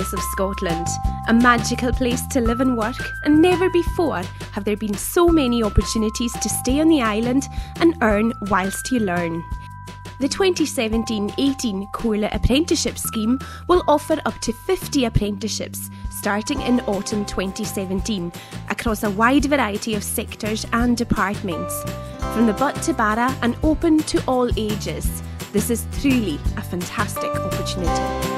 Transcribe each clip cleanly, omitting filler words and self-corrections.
Isles of Scotland, a magical place to live and work, and never before have there been so many opportunities to stay on the island and earn whilst you learn. The 2017-18 Comhairle Apprenticeship scheme will offer up to 50 apprenticeships starting in autumn 2017 across a wide variety of sectors and departments, from the butt to barra and open to all ages. This is truly a fantastic opportunity.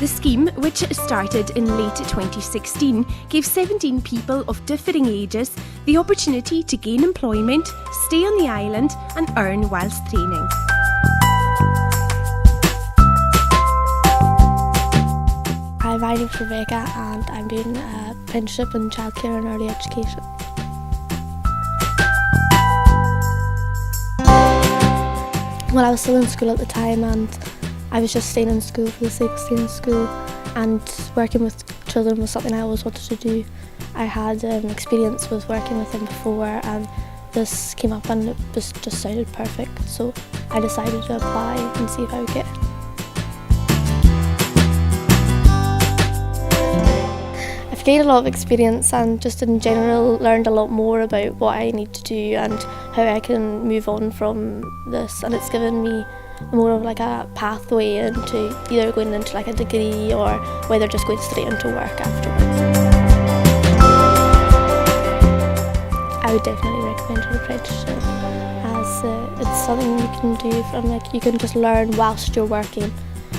The scheme, which started in late 2016, gave 17 people of differing ages the opportunity to gain employment, stay on the island and earn whilst training. Hi, my name's Rebecca and I'm doing an apprenticeship in childcare and early education. Well, I was still in school at the time and I was just staying in school for the sake of staying in school, and working with children was something I always wanted to do. I had experience with working with them before and this came up and it just sounded perfect, so I decided to apply and see if I would get it. I've gained a lot of experience and just in general learned a lot more about what I need to do and how I can move on from this, and it's given me more of like a pathway into either going into like a degree or whether just going straight into work afterwards. I would definitely recommend an apprenticeship as it's something you can do from you can just learn whilst you're working,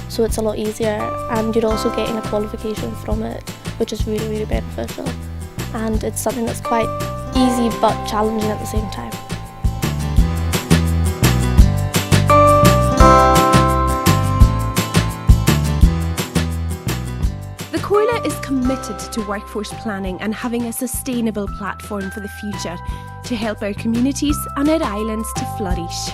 so it's a lot easier and you're also getting a qualification from it, which is really, really beneficial, and it's something that's quite easy but challenging at the same time. Comhairle is committed to workforce planning and having a sustainable platform for the future to help our communities and our islands to flourish.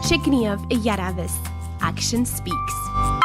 CnES Action Speaks.